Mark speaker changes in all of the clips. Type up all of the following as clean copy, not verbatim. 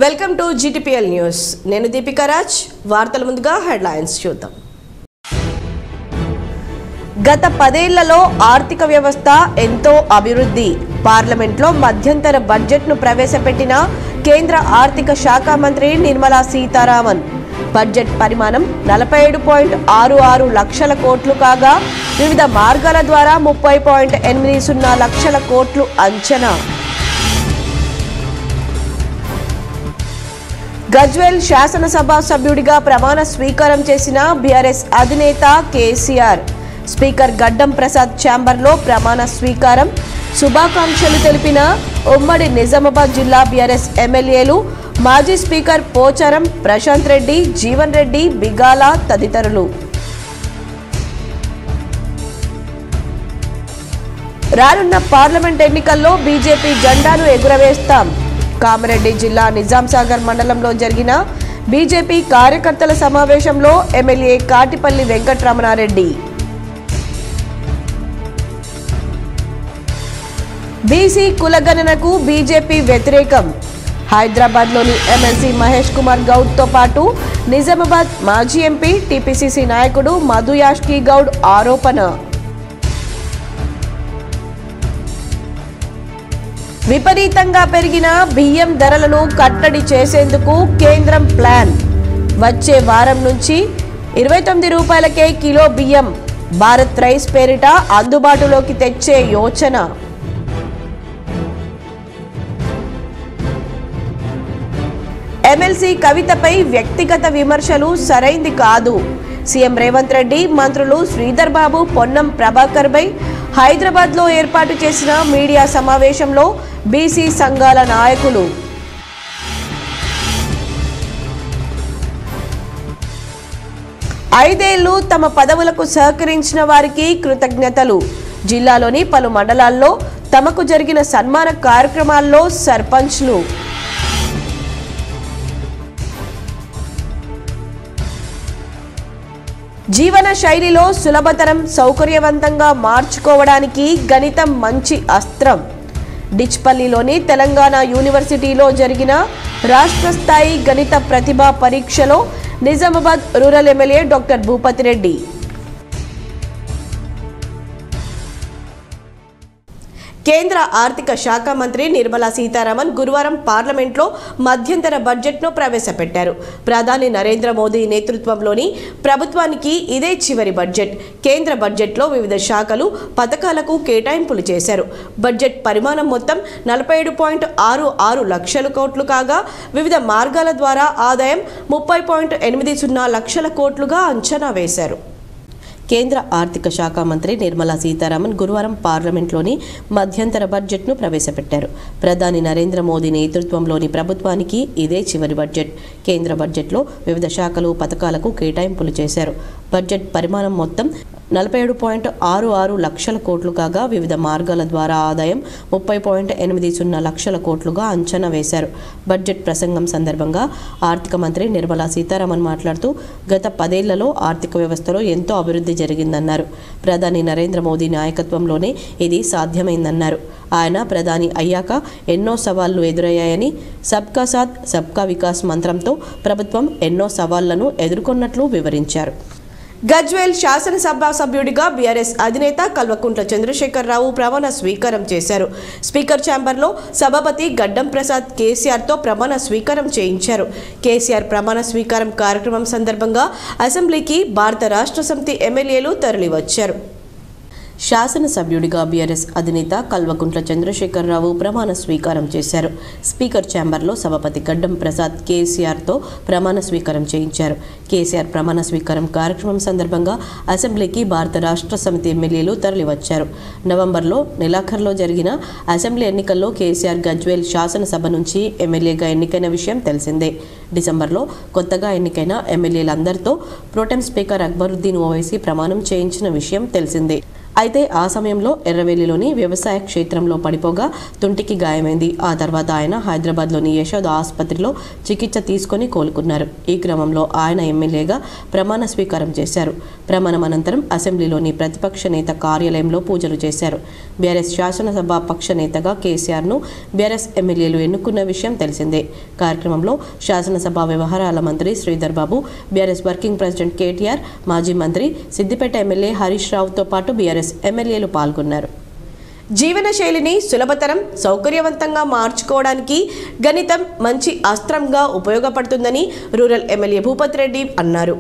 Speaker 1: Welcome to GTPL news. నేను దీపికా రాజ్. వార్తల ముందుగా హెడ్లైన్స్ చూద్దాం. గత 10 ఏళ్లలో ఆర్థిక వ్యవస్థ ఎంతో అభివృద్ధి. పార్లమెంట్లో మధ్యంతర బడ్జెట్ను ప్రవేశపెట్టిన కేంద్ర ఆర్థిక శాఖ మంత్రి నిర్మలా సీతారామన్. బడ్జెట్ పరిమాణం 47.66 లక్షల కోట్లు కాగా వివిధ మార్గాల ద్వారా 30.80 లక్షల కోట్లు అంచనా. గజ్వేల్ శాసనసభ సభ్యుడిగా ప్రమాణ స్వీకారం చేసిన బీఆర్ఎస్ అధినేత కేసీఆర్. స్పీకర్ గడ్డం ప్రసాద్ ఛాంబర్లో ప్రమాణ స్వీకారం. శుభాకాంక్షలు తెలిపిన ఉమ్మడి నిజామాబాద్ జిల్లా బీఆర్ఎస్ ఎమ్మెల్యేలు, మాజీ స్పీకర్ పోచారం ప్రశాంత్ రెడ్డి, జీవన్ రెడ్డి, బిగాల తదితరులు. రానున్న పార్లమెంట్ ఎన్నికల్లో బీజేపీ జెండాను ఎగురవేస్తాం. కామారెడ్డి జిల్లా నిజాంసాగర్ మండలంలో జరిగిన బీజేపీ కార్యకర్తల సమావేశంలో MLA Katipalli Venkataramana Reddy. BC కులగణనకు BJP వ్యతిరేకం. హైదరాబాద్లోని ఎమ్మెల్సీ మహేష్ కుమార్ గౌడ్తో పాటు నిజామాబాద్ మాజీ ఎంపీ టీపీసీసీ నాయకుడు మధు యాష్కీ గౌడ్ ఆరోపణ. విపరీతంగా పెరిగిన బియ్యం ధరలను కట్టడి చేసేందుకు కేంద్రం ప్లాన్. వచ్చే వారం నుంచి 29 రూపాయలకే కిలో బియ్యం భారత్ రైస్ పేరిట అందుబాటులోకి తెచ్చే యోచన. ఎమ్మెల్సీ కవితపై వ్యక్తిగత విమర్శలు సరైంది కాదు. సీఎం రేవంత్ రెడ్డి, మంత్రులు శ్రీధర్ బాబు, పొన్నం ప్రభాకర్ పై హైదరాబాద్లో ఏర్పాటు చేసిన మీడియా సమావేశంలో బీసీ సంఘాల నాయకులు. ఐదేళ్లు తమ పదవులకు సహకరించిన వారికి కృతజ్ఞతలు. జిల్లాలోని పలు మండలాల్లో తమకు జరిగిన సన్మాన కార్యక్రమాల్లో సర్పంచ్లు. జీవన శైలిలో సులభతరం, సౌకర్యవంతంగా మార్చుకోవడానికి గణితం మంచి అస్త్రం. డిచ్పల్లిలోని తెలంగాణ యూనివర్సిటీలో జరిగిన రాష్ట్ర స్థాయి గణిత ప్రతిభా పరీక్షలో Nizamabad rural MLA doctor Bhupathi Reddy. కేంద్ర ఆర్థిక శాఖ మంత్రి నిర్మలా సీతారామన్ గురువారం పార్లమెంట్లో మధ్యంతర బడ్జెట్ను ప్రవేశపెట్టారు. ప్రధాని నరేంద్ర మోదీ నేతృత్వంలోని ప్రభుత్వానికి ఇదే చివరి బడ్జెట్. కేంద్ర బడ్జెట్లో వివిధ శాఖలు, పథకాలకు కేటాయింపులు చేశారు. బడ్జెట్ పరిమాణం మొత్తం 47.66 లక్షల కోట్లు కాగా వివిధ మార్గాల ద్వారా ఆదాయం 30.80 లక్షల కోట్లుగా అంచనా వేశారు. కేంద్ర ఆర్థిక శాఖ మంత్రి నిర్మలా సీతారామన్ గురువారం పార్లమెంట్లోని మధ్యంతర బడ్జెట్ను ప్రవేశపెట్టారు. ప్రధాని నరేంద్ర మోదీ నేతృత్వంలోని ప్రభుత్వానికి ఇదే చివరి బడ్జెట్. కేంద్ర బడ్జెట్లో వివిధ శాఖలు, పథకాలకు కేటాయింపులు చేశారు. బడ్జెట్ పరిమాణం మొత్తం 47.66 లక్షల కోట్లు కాగా వివిధ మార్గాల ద్వారా ఆదాయం 30.80 లక్షల కోట్లుగా అంచనా వేశారు. బడ్జెట్ ప్రసంగం సందర్భంగా ఆర్థిక మంత్రి నిర్మలా సీతారామన్ మాట్లాడుతూ గత 10 ఏళ్లలో ఆర్థిక వ్యవస్థలో ఎంతో అభివృద్ధి జరిగిందన్నారు. ప్రధాని నరేంద్ర మోదీ నాయకత్వంలోనే ఇది సాధ్యమైందన్నారు. ఆయన ప్రధాని అయ్యాక ఎన్నో సవాళ్లు ఎదురయ్యాయని, సబ్కా సాథ్ సబ్కా వికాస్ మంత్రంతో ప్రభుత్వం ఎన్నో సవాళ్లను ఎదుర్కొన్నట్లు వివరించారు. గజ్వేల్ శాసనసభ సభ్యుడిగా బీఆర్ఎస్ అధినేత కల్వకుంట్ల చంద్రశేఖరరావు ప్రమాణ స్వీకారం చేశారు. స్పీకర్ ఛాంబర్లో సభాపతి గడ్డం ప్రసాద్ కేసీఆర్తో ప్రమాణ స్వీకారం చేయించారు. కేసీఆర్ ప్రమాణ స్వీకారం కార్యక్రమం సందర్భంగా అసెంబ్లీకి భారత రాష్ట్ర సమితి ఎమ్మెల్యేలు తరలివచ్చారు. శాసనసభ్యుడిగా బీఆర్ఎస్ అధినేత కల్వకుంట్ల చంద్రశేఖరరావు ప్రమాణ స్వీకారం చేశారు. స్పీకర్ ఛాంబర్లో సభాపతి గడ్డం ప్రసాద్ కేసీఆర్తో ప్రమాణ స్వీకారం చేయించారు. కేసీఆర్ ప్రమాణ స్వీకారం కార్యక్రమం సందర్భంగా అసెంబ్లీకి భారత రాష్ట్ర సమితి ఎమ్మెల్యేలు తరలివచ్చారు. నవంబర్లో నెలాఖరులో జరిగిన అసెంబ్లీ ఎన్నికల్లో కేసీఆర్ గజ్వేల్ శాసనసభ నుంచి ఎమ్మెల్యేగా ఎన్నికైన విషయం తెలిసిందే. డిసెంబర్లో కొత్తగా ఎన్నికైన ఎమ్మెల్యేలందరితో ప్రోటెం స్పీకర్ అక్బరుద్దీన్ ఓవైసీ ప్రమాణం చేయించిన విషయం తెలిసిందే. అయితే ఆ సమయంలో ఎర్రవెల్లిలోని వ్యవసాయ క్షేత్రంలో పడిపోగా తుంటికి గాయమైంది. ఆ తర్వాత ఆయన హైదరాబాద్లోని యశోద ఆసుపత్రిలో చికిత్స తీసుకొని కోలుకున్నారు. ఈ క్రమంలో ఆయన ఎమ్మెల్యేగా ప్రమాణ స్వీకారం చేశారు. ప్రమాణం అనంతరం అసెంబ్లీలోని ప్రతిపక్ష నేత కార్యాలయంలో పూజలు చేశారు. బీఆర్ఎస్ శాసనసభ పక్ష నేతగా కేసీఆర్ను బీఆర్ఎస్ ఎమ్మెల్యేలు ఎన్నుకున్న విషయం తెలిసిందే. కార్యక్రమంలో శాసనసభ వ్యవహారాల మంత్రి Sridhar Babu, BRS working president KTR, మాజీ మంత్రి సిద్దిపేట ఎమ్మెల్యే హరీష్ రావుతో పాటు బీఆర్ఎస్ ఎమ్మెల్యేలు పాల్గొన్నారు. జీవన శైలిని సులభతరం, సౌకర్యవంతంగా మార్చుకోవడానికి గణితం మంచి అస్త్రంగా ఉపయోగపడుతుందని రూరల్ ఎమ్మెల్యే భూపతి రెడ్డి అన్నారు.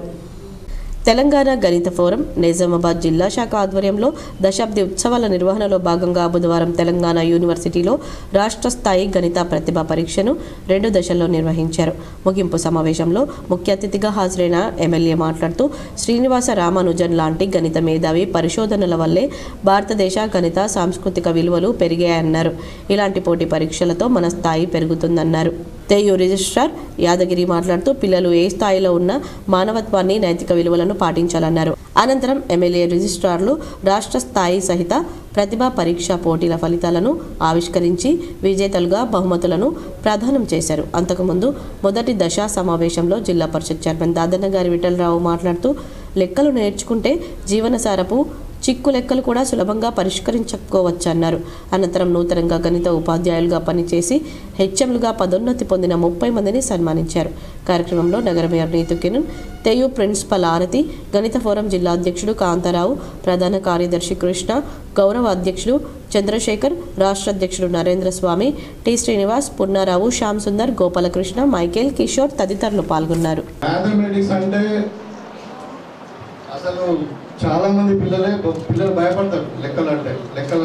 Speaker 1: తెలంగాణ గణిత ఫోరం నిజామాబాద్ జిల్లా శాఖ ఆధ్వర్యంలో దశాబ్ది ఉత్సవాల నిర్వహణలో భాగంగా బుధవారం తెలంగాణ యూనివర్సిటీలో రాష్ట్ర స్థాయి గణిత ప్రతిభా పరీక్షను 2 దశల్లో నిర్వహించారు. ముగింపు సమావేశంలో ముఖ్య అతిథిగా హాజరైన ఎమ్మెల్యే మాట్లాడుతూ శ్రీనివాస రామానుజన్ లాంటి గణిత మేధావి పరిశోధనల వల్లే భారతదేశ గణిత సాంస్కృతిక విలువలు పెరిగాయన్నారు. ఇలాంటి పోటీ పరీక్షలతో మన స్థాయి పెరుగుతుందన్నారు. తెయు రిజిస్ట్రార్ యాదగిరి మాట్లాడుతూ పిల్లలు ఏ స్థాయిలో ఉన్న మానవత్వాన్ని, నైతిక విలువలను పాటించాలన్నారు. అనంతరం ఎమ్మెల్యే రిజిస్ట్రార్లు రాష్ట్ర స్థాయి సహిత ప్రతిభా పరీక్ష పోటీల ఫలితాలను ఆవిష్కరించి విజేతలుగా బహుమతులను ప్రదానం చేశారు. అంతకుముందు మొదటి దశ సమావేశంలో జిల్లా పరిషత్ చైర్మన్ దాదన్నగారి విఠలరావు మాట్లాడుతూ లెక్కలు నేర్చుకుంటే జీవనసారపు చిక్కు లెక్కలు కూడా సులభంగా పరిష్కరించుకోవచ్చన్నారు. అనంతరం నూతనంగా గణిత ఉపాధ్యాయులుగా పనిచేసి హెచ్ఎంలుగా పదోన్నతి పొందిన 30 మందిని సన్మానించారు. కార్యక్రమంలో నగర మేయర్ నీతు కిరణ్, తెయు ప్రిన్సిపల్ ఆరతి, గణిత ఫోరం జిల్లా అధ్యక్షుడు కాంతారావు, ప్రధాన కార్యదర్శి కృష్ణ, గౌరవ అధ్యక్షుడు చంద్రశేఖర్, రాష్ట్ర అధ్యక్షుడు నరేంద్ర స్వామి, టి శ్రీనివాస్, పున్నారావు, శ్యామ్ సుందర్, గోపాలకృష్ణ, మైకేల్, కిషోర్ తదితరులు పాల్గొన్నారు.
Speaker 2: చాలా మంది పిల్లలు భయపడతారు లెక్కలు అంటే. లెక్కల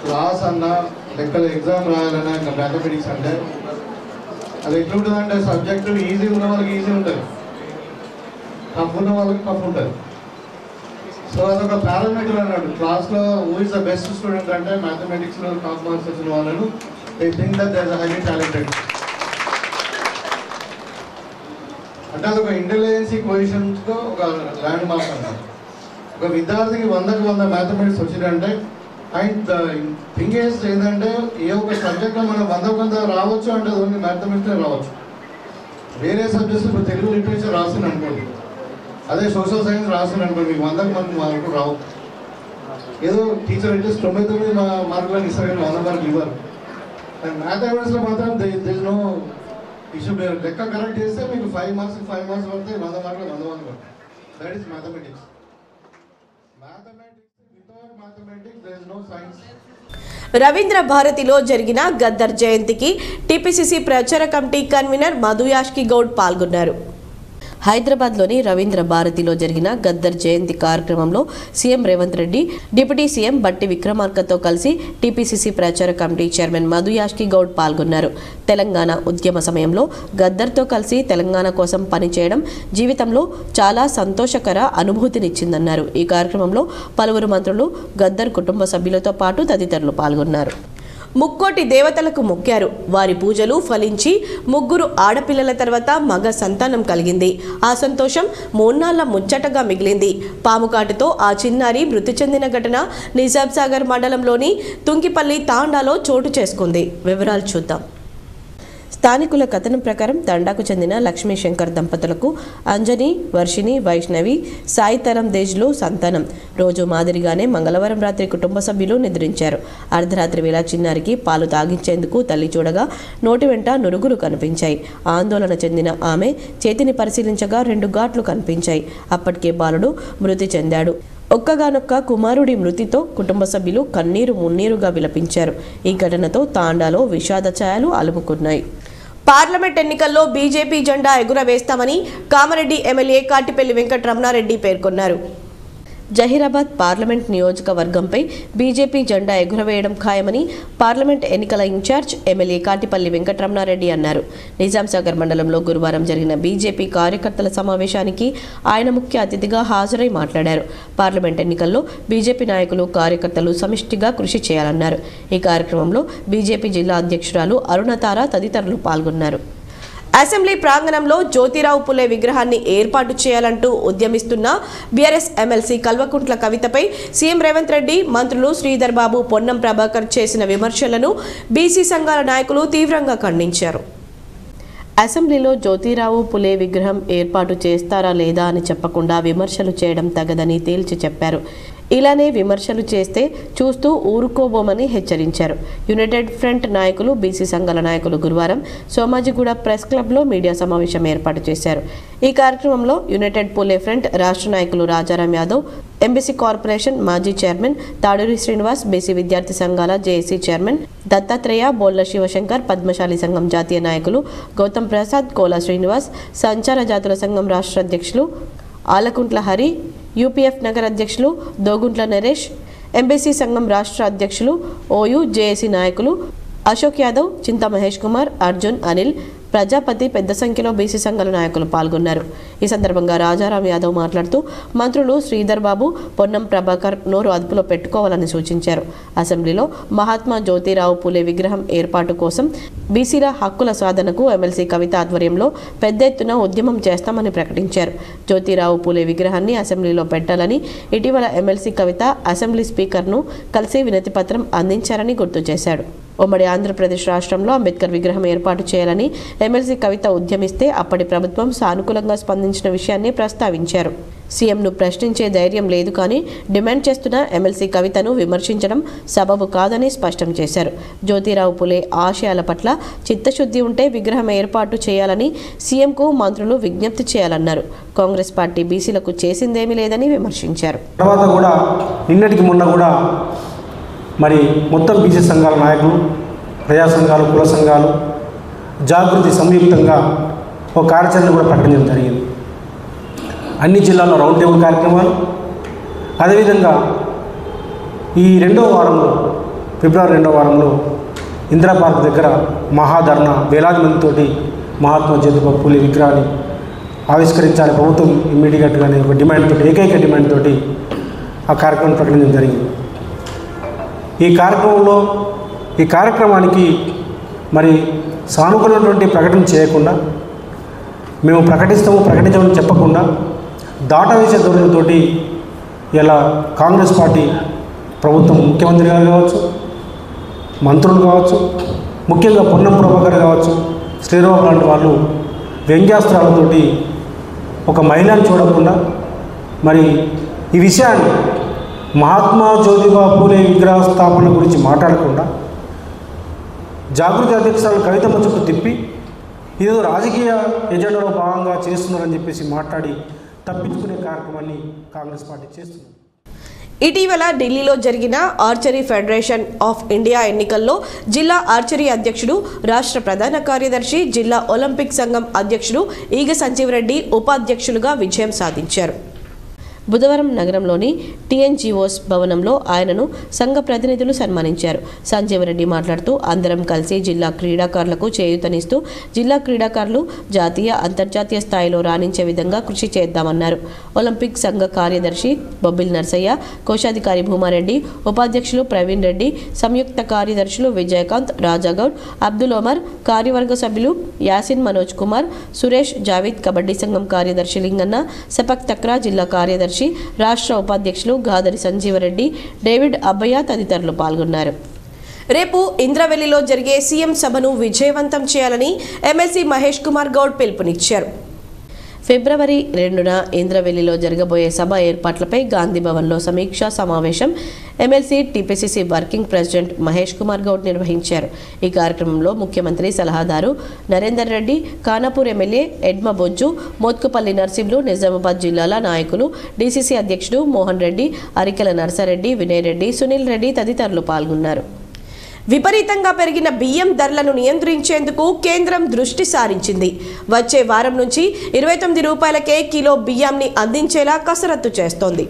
Speaker 2: క్లాస్ అన్నా, లెక్కల ఎగ్జామ్ రాయాలన్నా, ఇంకా మ్యాథమెటిక్స్ అంటే అది ఎట్లుంటుందంటే సబ్జెక్టు ఈజీ ఉన్న వాళ్ళకి ఈజీ ఉంటుంది, టఫ్ ఉన్న వాళ్ళకి టఫ్ ఉంటుంది. సో అదొక పారామీటర్ అన్నాడు క్లాస్లో. Who is the best student అంటే మ్యాథమెటిక్స్లో టాప్ మార్క్స్ వచ్చిన వాళ్ళను they think that they are highly talented. అంటే అదొక ఇంటెలిజెన్సీ కొజిషన్స్తో ఒక ల్యాండ్ మార్క్ అన్నారు. ఒక విద్యార్థికి 100కి 100 మ్యాథమెటిక్స్ వచ్చిందంటే అండ్ థింగ్ ఏంటంటే ఏ ఒక సబ్జెక్ట్లో మనం 100కి 100 రావచ్చు అంటే అది ఓన్లీ మ్యాథమెటిక్స్లో రావచ్చు. వేరే సబ్జెక్ట్స్ ఇప్పుడు తెలుగు లిటరేచర్ రాస్తుంది అనుకోండి, అదే సోషల్ సైన్స్ రాస్తుంది అనుకోండి, మీకు 100కి మార్కులు రావు. ఏదో టీచర్ అయితే 99 మార్కులను ఇస్తారు కానీ 100 మార్కులు ఇవ్వరు. అండ్ మ్యాథమెటిక్స్లో మాత్రం దిస్ నో ఇష్యూ. లెక్క కరెక్ట్ చేస్తే మీకు 5 మార్క్స్ పడితే 100 మార్కులు 100 మార్కులు పడతాయి. That is mathematics. Without mathematics there is no science.
Speaker 1: Ravindra భారతిలో జరిగిన గద్దర్ జయంతికి టీపీసీసీ ప్రచార కమిటీ కన్వీనర్ మధు యాష్కి గౌడ్ పాల్గొన్నారు. హైదరాబాద్లోని రవీంద్ర భారతిలో జరిగిన గద్దర్ జయంతి కార్యక్రమంలో CM Revanth Reddy, deputy CM Bhatti విక్రమార్కతో కలిసి టీపీసీసీ ప్రచార కమిటీ చైర్మన్ మధు యాష్కి గౌడ్ పాల్గొన్నారు. తెలంగాణ ఉద్యమ సమయంలో గద్దర్తో కలిసి తెలంగాణ కోసం పనిచేయడం జీవితంలో చాలా సంతోషకర అనుభూతినిచ్చిందన్నారు. ఈ కార్యక్రమంలో పలువురు మంత్రులు, గద్దర్ కుటుంబ సభ్యులతో పాటు తదితరులు పాల్గొన్నారు. ముక్కోటి దేవతలకు మొక్కారు. వారి పూజలు ఫలించి 3 ఆడపిల్లల తర్వాత మగ సంతానం కలిగింది. ఆ సంతోషం మూన్నాళ్ల ముచ్చటగా మిగిలింది. పాముకాటుతో ఆ చిన్నారి మృతి చెందిన ఘటన నిజాంసాగర్ మండలంలోని తుంగిపల్లి తాండాలో చోటు చేసుకుంది. వివరాలు చూద్దాం. స్థానికుల కథనం ప్రకారం తండాకు చెందిన లక్ష్మీశంకర్ దంపతులకు అంజని, వర్షిని, వైష్ణవి, సాయితరం దేజ్లు సంతానం. రోజు మాదిరిగానే మంగళవారం రాత్రి కుటుంబ సభ్యులు నిద్రించారు. అర్ధరాత్రి వేళ చిన్నారికి పాలు తాగించేందుకు తల్లి చూడగా నోటి వెంట నురుగులు కనిపించాయి. ఆందోళన చెందిన ఆమె చేతిని పరిశీలించగా 2 ఘాట్లు కనిపించాయి. అప్పటికే బాలుడు మృతి చెందాడు. ఒక్కగానొక్క కుమారుడి మృతితో కుటుంబ సభ్యులు కన్నీరు మున్నీరుగా విలపించారు. ఈ ఘటనతో తాండాలో విషాద ఛాయలు అలుముకున్నాయి. పార్లమెంట్ ఎన్నికల్లో బీజేపీ జెండా ఎగురవేస్తామని కామారెడ్డి ఎమ్మెల్యే కాటిపల్లి వెంకటరమణారెడ్డి పేర్కొన్నారు. జహీరాబాద్ పార్లమెంట్ నియోజకవర్గంపై బీజేపీ జెండా ఎగురవేయడం ఖాయమని పార్లమెంట్ ఎన్నికల ఇన్ఛార్జ్ ఎమ్మెల్యే కాటిపల్లి వెంకటరమణారెడ్డి అన్నారు. నిజాంసాగర్ మండలంలో గురువారం జరిగిన బీజేపీ కార్యకర్తల సమావేశానికి ఆయన ముఖ్య అతిథిగా హాజరై మాట్లాడారు. పార్లమెంట్ ఎన్నికల్లో బీజేపీ నాయకులు, కార్యకర్తలు సమిష్టిగా కృషి చేయాలన్నారు. ఈ కార్యక్రమంలో బీజేపీ జిల్లా అధ్యక్షురాలు అరుణతార తదితరులు పాల్గొన్నారు. అసెంబ్లీ ప్రాంగణంలో జ్యోతిరావు పులే విగ్రహాన్ని ఏర్పాటు చేయాలంటూ ఉద్యమిస్తున్న బీఆర్ఎస్ ఎమ్మెల్సీ కల్వకుంట్ల కవితపై సీఎం రేవంత్ రెడ్డి, మంత్రులు శ్రీధర్ బాబు, పొన్నం ప్రభాకర్ చేసిన విమర్శలను బీసీ సంఘాల నాయకులు తీవ్రంగా ఖండించారు. అసెంబ్లీలో జ్యోతిరావు పులే విగ్రహం ఏర్పాటు చేస్తారా లేదా అని చెప్పకుండా విమర్శలు చేయడం తగదని తేల్చి చెప్పారు. ఇలానే విమర్శలు చేస్తే చూస్తూ ఊరుకోబోమని హెచ్చరించారు. యునైటెడ్ ఫ్రంట్ నాయకులు, బీసీ సంఘాల నాయకులు గురువారం సోమాజిగూడ ప్రెస్ క్లబ్లో మీడియా సమావేశం ఏర్పాటు చేశారు. ఈ కార్యక్రమంలో యునైటెడ్ పులే ఫ్రంట్ రాష్ట్ర నాయకులు రాజారాం యాదవ్, ఎంబీసీ కార్పొరేషన్ మాజీ చైర్మన్ తాడూరి శ్రీనివాస్, బీసీ విద్యార్థి సంఘాల జేఏసీ చైర్మన్ దత్తాత్రేయ, బోళ్ల శివశంకర్, పద్మశాలి సంఘం జాతీయ నాయకులు గౌతమ్ ప్రసాద్, కోలా శ్రీనివాస్, సంచార జాతుల సంఘం రాష్ట్ర అధ్యక్షులు ఆలకుంట్ల హరి, యూపీఎఫ్ నగర అధ్యక్షులు దోగుంట్ల నరేష్, ఎంబీసీ సంఘం రాష్ట్ర అధ్యక్షులు ఓయూ, జేఏసీ నాయకులు అశోక్ యాదవ్, చింతా మహేష్ కుమార్, అర్జున్, అనిల్, ప్రజాపతి పెద్ద సంఖ్యలో బీసీ సంఘాల నాయకులు పాల్గొన్నారు. ఈ సందర్భంగా రాజారాం యాదవ్ మాట్లాడుతూ మంత్రులు శ్రీధర్ బాబు, పొన్నం ప్రభాకర్ నోరు అదుపులో పెట్టుకోవాలని సూచించారు. అసెంబ్లీలో మహాత్మా జ్యోతిరావు పులే విగ్రహం ఏర్పాటు కోసం బీసీల హక్కుల సాధనకు ఎమ్మెల్సీ కవిత ఆధ్వర్యంలో పెద్ద ఎత్తున ఉద్యమం చేస్తామని ప్రకటించారు. జ్యోతిరావు పులే విగ్రహాన్ని అసెంబ్లీలో పెట్టాలని ఇటీవల ఎమ్మెల్సీ కవిత అసెంబ్లీ స్పీకర్ను కలిసి వినతి పత్రం అందించారని గుర్తు చేశాడు. ఉమ్మడి ఆంధ్రప్రదేశ్ రాష్ట్రంలో అంబేద్కర్ విగ్రహం ఏర్పాటు చేయాలని ఎమ్మెల్సీ కవిత ఉద్యమిస్తే అప్పటి ప్రభుత్వం సానుకూలంగా స్పందించిన విషయాన్ని ప్రస్తావించారు. సీఎంను ప్రశ్నించే ధైర్యం లేదు, కానీ డిమాండ్ చేస్తున్న ఎమ్మెల్సీ కవితను విమర్శించడం సబబు కాదని స్పష్టం చేశారు. జ్యోతిరావు పులే ఆశయాల పట్ల చిత్తశుద్ధి ఉంటే విగ్రహం ఏర్పాటు చేయాలని సీఎంకు మంత్రులు విజ్ఞప్తి చేయాలన్నారు. కాంగ్రెస్ పార్టీ బీసీలకు చేసిందేమీ లేదని విమర్శించారు.
Speaker 3: తర్వాత కూడా నిన్నటికి మొన్న కూడా మరి మొత్తం బీసీ సంఘాల నాయకులు, ప్రజా సంఘాలు, కుల సంఘాలు జాగృతి సంయుక్తంగా ఒక కార్యాచరణ కూడా ప్రకటించడం జరిగింది. అన్ని జిల్లాల్లో రౌండ్ టేబుల్ కార్యక్రమాలు, అదేవిధంగా ఈ ఫిబ్రవరి 2వ వారంలో ఇందిరా పార్క్ దగ్గర మహాధర్నా, వేలాది మందితోటి మహాత్మా జ్యోతిరావు పులే విగ్రహాన్ని ఆవిష్కరించాలి ప్రభుత్వం ఇమ్మీడియట్గానే ఒక డిమాండ్ తోటి, ఏకైక డిమాండ్ తోటి ఆ కార్యక్రమం ప్రకటించడం జరిగింది. ఈ కార్యక్రమానికి మరి సానుకూలమైనటువంటి ప్రకటన చేయకుండా, మేము ప్రకటించమని చెప్పకుండా దాటవేసే ధోరణితోటి ఇలా కాంగ్రెస్ పార్టీ ప్రభుత్వం, ముఖ్యమంత్రి గారు కావచ్చు, మంత్రులు కావచ్చు, ముఖ్యంగా పొన్నం ప్రభాకర్ కావచ్చు, శ్రీరావు లాంటి వాళ్ళు వ్యంగ్యాస్త్రాలతోటి ఒక మహిళను చూడకుండా మరి ఈ విషయాన్ని మహాత్మా జ్యోతిరావు పులే విగ్రహ స్థాపన గురించి మాట్లాడకుండా జాగృతి అధ్యక్షురాలు కవితమ్మ చుట్టూ తిప్పి ఏదో రాజకీయ ఎజెండాలో భాగంగా చేస్తున్నారని చెప్పేసి మాట్లాడి తప్పించుకునే కార్యక్రమాన్ని కాంగ్రెస్ పార్టీ చేస్తుంది.
Speaker 1: ఇటీవల ఢిల్లీలో జరిగిన ఆర్చరీ ఫెడరేషన్ ఆఫ్ ఇండియా ఎన్నికల్లో జిల్లా ఆర్చరీ అధ్యక్షుడు, రాష్ట్ర ప్రధాన కార్యదర్శి, జిల్లా ఒలింపిక్ సంఘం అధ్యక్షుడు ఈగ సంజీవరెడ్డి ఉపాధ్యక్షులుగా విజయం సాధించారు. బుధవారం నగరంలోని టీఎన్జీఓస్ భవనంలో ఆయనను సంఘ ప్రతినిధులు సన్మానించారు. సంజీవరెడ్డి మాట్లాడుతూ అందరం కలిసి జిల్లా క్రీడాకారులకు చేయూతనిస్తూ జిల్లా క్రీడాకారులు జాతీయ, అంతర్జాతీయ స్థాయిలో రాణించే విధంగా కృషి చేద్దామన్నారు. ఒలింపిక్ సంఘ కార్యదర్శి బొబ్బిల్ నర్సయ్య, కోశాధికారి భూమారెడ్డి, ఉపాధ్యక్షులు ప్రవీణ్ రెడ్డి, సంయుక్త కార్యదర్శులు విజయకాంత్, రాజాగౌడ్, అబ్దుల్ ఒమర్, కార్యవర్గ సభ్యులు యాసిన్, మనోజ్ కుమార్, సురేష్, జావీద్, కబడ్డీ సంఘం కార్యదర్శి లింగన్న, సపక్ తక్రా జిల్లా కార్యదర్శి, రాష్ట్ర ఉపాధ్యక్షులు గాదరి సంజీవరెడ్డి, డేవిడ్ అబ్బయ్య తదితరులు పాల్గొన్నారు. రేపు ఇంద్రవెల్లిలో జరిగే సీఎం సభను విజయవంతం చేయాలని ఎమ్మెల్సీ మహేష్ కుమార్ గౌడ్ పిలుపునిచ్చారు. ఫిబ్రవరి 2న ఇంద్రవెల్లిలో జరగబోయే సభ ఏర్పాట్లపై గాంధీ భవన్లో సమీక్షా సమావేశం MLC TPCC working president Mahesh Kumar Goud నిర్వహించారు. ఈ కార్యక్రమంలో ముఖ్యమంత్రి సలహాదారు నరేందర్ రెడ్డి, ఖానాపూర్ ఎమ్మెల్యే ఎడ్మ బొజ్జు, మోత్కుపల్లి నర్సింహులు, నిజామాబాద్ జిల్లాల నాయకులు, డీసీసీ అధ్యక్షుడు మోహన్ రెడ్డి, అరికెల నర్సారెడ్డి, వినయ్ రెడ్డి, సునీల్ రెడ్డి తదితరులు పాల్గొన్నారు. విపరీతంగా పెరిగిన బియ్యం ధరలను నియంత్రించేందుకు కేంద్రం దృష్టి సారించింది. వచ్చే వారం నుంచి 29 రూపాయలకే కిలో బియ్యాన్ని అందించేలా కసరత్తు చేస్తోంది.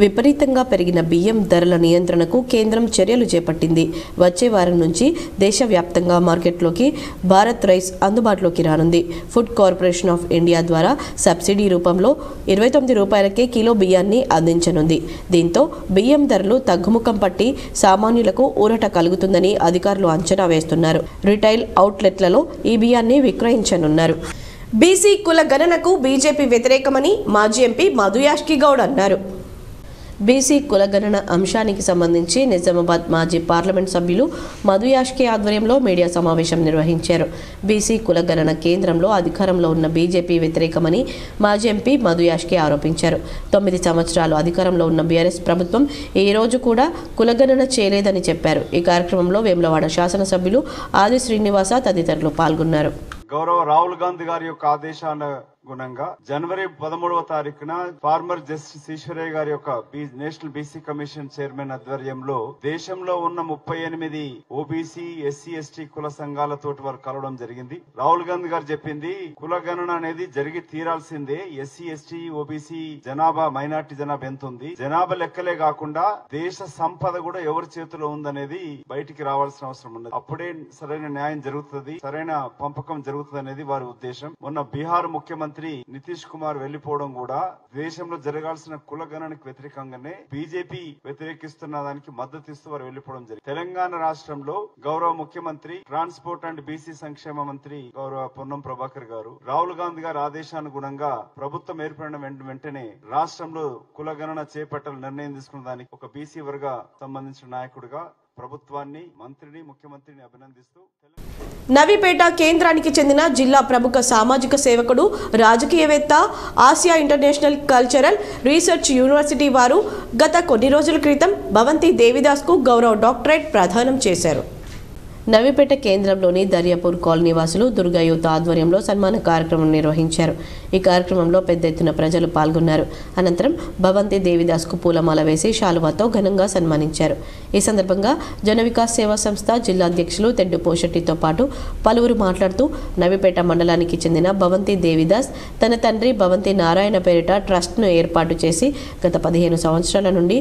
Speaker 1: విపరీతంగా పెరిగిన బియ్యం ధరల నియంత్రణకు కేంద్రం చర్యలు చేపట్టింది. వచ్చే వారం నుంచి దేశవ్యాప్తంగా మార్కెట్లోకి భారత్ రైస్ అందుబాటులోకి రానుంది. ఫుడ్ కార్పొరేషన్ ఆఫ్ ఇండియా ద్వారా సబ్సిడీ రూపంలో 29 రూపాయలకే కిలో బియ్యాన్ని అందించనుంది. దీంతో బియ్యం ధరలు తగ్గుముఖం పట్టి సామాన్యులకు ఊరట కలుగుతుందని అధికారులు అంచనా వేస్తున్నారు. రిటైల్ అవుట్లెట్లలో ఈ బియ్యాన్ని విక్రయించనున్నారు. బీసీ కుల గణనకు బీజేపీ వ్యతిరేకమని మాజీ ఎంపీ మధు యాష్కి గౌడ్ అన్నారు. బీసీ కులగణన అంశానికి సంబంధించి నిజామాబాద్ మాజీ పార్లమెంట్ సభ్యులు మధు యాష్కి ఆధ్వర్యంలో మీడియా సమావేశం నిర్వహించారు. బీసీ కులగణన కేంద్రంలో అధికారంలో ఉన్న బీజేపీ వ్యతిరేకమని మాజీ ఎంపీ మధు యాష్కి ఆరోపించారు. 9 సంవత్సరాలు అధికారంలో ఉన్న బీఆర్ఎస్ ప్రభుత్వం ఈ రోజు కూడా కులగణన చేయలేదని చెప్పారు. ఈ కార్యక్రమంలో వేములవాడ శాసనసభ్యులు ఆది శ్రీనివాస తదితరులు పాల్గొన్నారు.
Speaker 4: గౌరవ రాహుల్ గాంధీ గారి యొక్క ఆదేశానుగుణంగా జనవరి 13వ తారీఖున ఫార్మర్ జస్టిస్ ఈశ్వరయ్య గారి యొక్క నేషనల్ బీసీ కమిషన్ చైర్మన్ ఆధ్వర్యంలో దేశంలో ఉన్న 38 ఓబీసీ ఎస్సీ ఎస్టీ కుల సంఘాలతోటి వారు కలవడం జరిగింది. రాహుల్ గాంధీ గారు చెప్పింది కుల గణన అనేది జరిగి తీరాల్సిందే. ఎస్సీ ఎస్టీ ఓబీసీ జనాభా మైనార్టీ జనాభా ఎంత ఉంది, జనాభా లెక్కలే కాకుండా దేశ సంపద కూడా ఎవరి చేతిలో ఉందనేది బయటికి రావాల్సిన అవసరం ఉన్నది. అప్పుడే సరైన న్యాయం జరుగుతుంది, సరైన పంపకం జరుగుతుంది అనేది వారి ఉద్దేశం. మొన్న బీహార్ ముఖ్యమంత్రి నితీష్ కుమార్ వెళ్లిపోవడం కూడా దేశంలో జరగాల్సిన కుల గణనకు వ్యతిరేకంగానే బీజేపీ వ్యతిరేకిస్తున్న దానికి మద్దతు ఇస్తూ వారు వెళ్లిపోవడం జరిగింది. తెలంగాణ రాష్ట్రంలో గౌరవ ముఖ్యమంత్రి ట్రాన్స్పోర్ట్ అండ్ బీసీ సంక్షేమ మంత్రి గౌరవ పొన్నం ప్రభాకర్ గారు రాహుల్ గాంధీ గారి ఆదేశానుగుణంగా ప్రభుత్వం ఏర్పడిన వెంటనే రాష్ట్రంలో కుల గణన చేపట్టాలని నిర్ణయం తీసుకున్న దానికి ఒక బీసీ వర్గ సంబంధించిన నాయకుడిగా ప్రభుత్వాన్ని, మంత్రిని, ముఖ్యమంత్రిని అభినందిస్తూ
Speaker 1: నవీపేట కేంద్రానికి చెందిన జిల్లా ప్రముఖ సామాజిక సేవకుడు, రాజకీయవేత్త, Asia international cultural research university వారు గత కొన్ని రోజుల క్రితం భవంతి దేవిదాస్కు గౌరవ డాక్టరేట్ ప్రదానం చేశారు. నవీపేట కేంద్రంలోని దర్యాపూర్ కాలనీ వాసులు దుర్గా యూత్ ఆధ్వర్యంలో సన్మాన కార్యక్రమం నిర్వహించారు. ఈ కార్యక్రమంలో పెద్ద ఎత్తున ప్రజలు పాల్గొన్నారు. అనంతరం భవంతి దేవిదాస్కు పూలమాల వేసి శాలువాతో ఘనంగా సన్మానించారు. ఈ సందర్భంగా జన వికాస్ సేవా సంస్థ జిల్లా అధ్యక్షులు తెడ్డు పోషెట్టితో పాటు పలువురు మాట్లాడుతూ నవీపేట మండలానికి చెందిన భవంతి దేవిదాస్ తన తండ్రి భవంతి నారాయణ పేరిట ట్రస్ట్ను ఏర్పాటు చేసి గత 15 సంవత్సరాల నుండి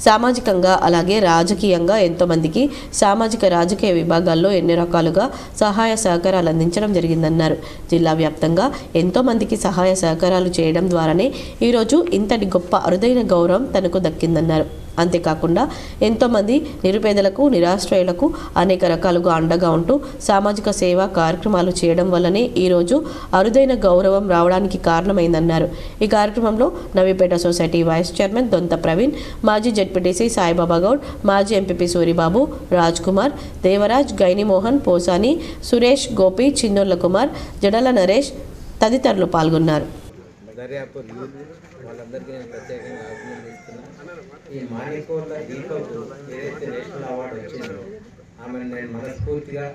Speaker 1: సామాజికంగా అలాగే రాజకీయంగా ఎంతో మందికి సామాజిక రాజకీయ విభాగాల్లో ఎన్ని రకాలుగా సహాయ సహకారాలు అందించడం జరిగిందన్నారు. జిల్లా వ్యాప్తంగా ఎంతో మందికి సహాయ సహకారాలు చేయడం ద్వారానే ఈరోజు ఇంతటి గొప్ప అరుదైన గౌరవం తనకు దక్కిందన్నారు. అంతేకాకుండా ఎంతోమంది నిరుపేదలకు, నిరాశ్రయులకు అనేక రకాలుగా అండగా ఉంటూ సామాజిక సేవా కార్యక్రమాలు చేయడం వల్లనే ఈరోజు అరుదైన గౌరవం రావడానికి కారణమైందన్నారు. ఈ కార్యక్రమంలో Navipet society vice chairman Donta Praveen, మాజీ జెడ్పీటీసీ సాయిబాబా గౌడ్, మాజీ ఎంపీపీ సూరిబాబు, రాజ్ కుమార్, దేవరాజ్, గైనిమోహన్, పోసాని, సురేష్, గోపి, చిన్నోళ్ల కుమార్, జడల నరేష్ తదితరులు పాల్గొన్నారు.
Speaker 5: వాళ్ళందరికీ నేను ప్రత్యేకంగా అభినందిస్తున్నాను. ఈ మాణికోళ్ళ దీపకు ఏదైతే నేషనల్ అవార్డు వచ్చిందో ఆమెను నేను మనస్ఫూర్తిగా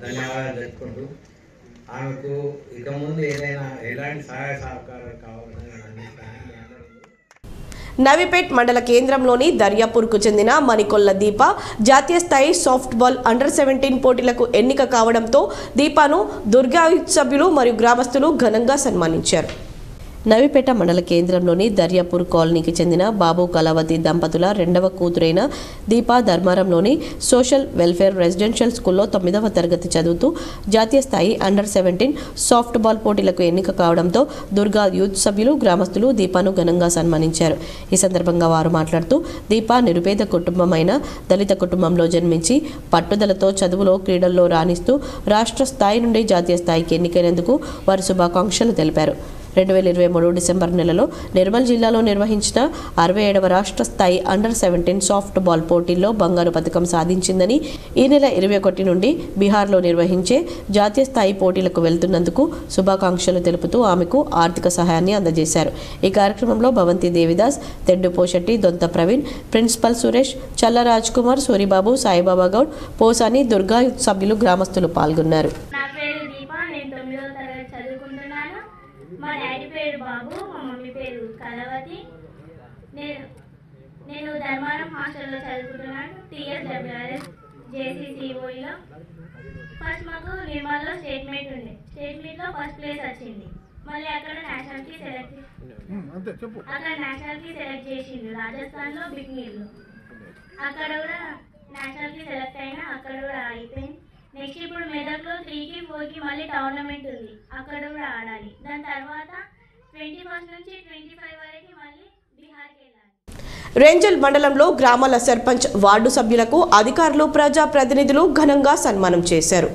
Speaker 5: ధన్యవాదాలు చెప్పుకుంటూ ఆమెకు ఇక ముందు ఏదైనా ఎలాంటి సహాయ సహకారాలు కావాలని నేను అందిస్తాను.
Speaker 1: నవీపేట్ మండల కేంద్రంలోని దర్యాపూర్కు చెందిన మణికొల్ల దీప జాతీయ స్థాయి సాఫ్ట్బాల్ అండర్-17 పోటీలకు ఎన్నిక కావడంతో దీపాను దుర్గా సభ్యులు మరియు గ్రామస్తులు ఘనంగా సన్మానించారు. నవీపేట మండల కేంద్రంలోని దర్యాపూర్ కాలనీకి చెందిన బాబు కళావతి దంపతుల రెండవ కూతురైన దీపా ధర్మారంలోని సోషల్ వెల్ఫేర్ రెసిడెన్షియల్ స్కూల్లో 9వ తరగతి చదువుతూ జాతీయ స్థాయి అండర్-17 సాఫ్ట్ బాల్ పోటీలకు ఎన్నిక కావడంతో దుర్గా యూత్ సభ్యులు, గ్రామస్తులు దీపాను ఘనంగా సన్మానించారు. ఈ సందర్భంగా వారు మాట్లాడుతూ దీపా నిరుపేద కుటుంబమైన దళిత కుటుంబంలో జన్మించి పట్టుదలతో చదువులో, క్రీడల్లో రాణిస్తూ రాష్ట్ర స్థాయి నుండి జాతీయ స్థాయికి ఎన్నికైనందుకు వారు శుభాకాంక్షలు తెలిపారు. 2023 డిసెంబర్ నెలలో నిర్మల్ జిల్లాలో నిర్వహించిన 67వ రాష్ట్ర స్థాయి అండర్-17 సాఫ్ట్ బాల్ పోటీల్లో బంగారు పథకం సాధించిందని, ఈ నెల 21 నుండి బీహార్లో నిర్వహించే జాతీయ స్థాయి పోటీలకు వెళ్తున్నందుకు శుభాకాంక్షలు తెలుపుతూ ఆమెకు ఆర్థిక సహాయాన్ని అందజేశారు. ఈ కార్యక్రమంలో భవంతి దేవిదాస్, తెడ్డు పోషెట్టి, దొంత ప్రవీణ్, ప్రిన్సిపల్ సురేష్, చల్ల రాజ్ కుమార్, సూరిబాబు, సాయిబాబా గౌడ్, పోసాని, దుర్గా సభ్యులు, గ్రామస్తులు పాల్గొన్నారు.
Speaker 6: మా డాడీ పేరు బాబు, మా మమ్మీ పేరు కళావతి. నేను ధర్మారం హాస్టల్లో చదువుకుంటున్నాను. TSWRS JCCOEలో. ఫస్ట్ మాకు నిర్మల్లో స్టేట్ మీట్ ఉండే. స్టేట్ మీట్లో ఫస్ట్ ప్లేస్ వచ్చింది. మళ్ళీ అక్కడ నేషనల్కి సెలెక్ట్ చేసిండు. రాజస్థాన్లో బిక్నీర్లో అక్కడ కూడా నేషనల్కి సెలెక్ట్ అయినా అక్కడ కూడా అయిపోయింది. నెక్స్ట్ ఇప్పుడు మెదక్లో 3కి 4కి మళ్ళీ టోర్నమెంట్ ఉంది, అక్కడ కూడా ఆడాలి. దాని తర్వాత 21 నుంచి 25 వరకు మళ్ళీ బీహార్కి వెళ్ళాలి.
Speaker 1: రేంజల్ మండలంలో గ్రామాల సర్పంచ్ వార్డు సభ్యులకు అధికారులు ప్రజాప్రతినిధులు ఘనంగా సన్మానం చేశారు.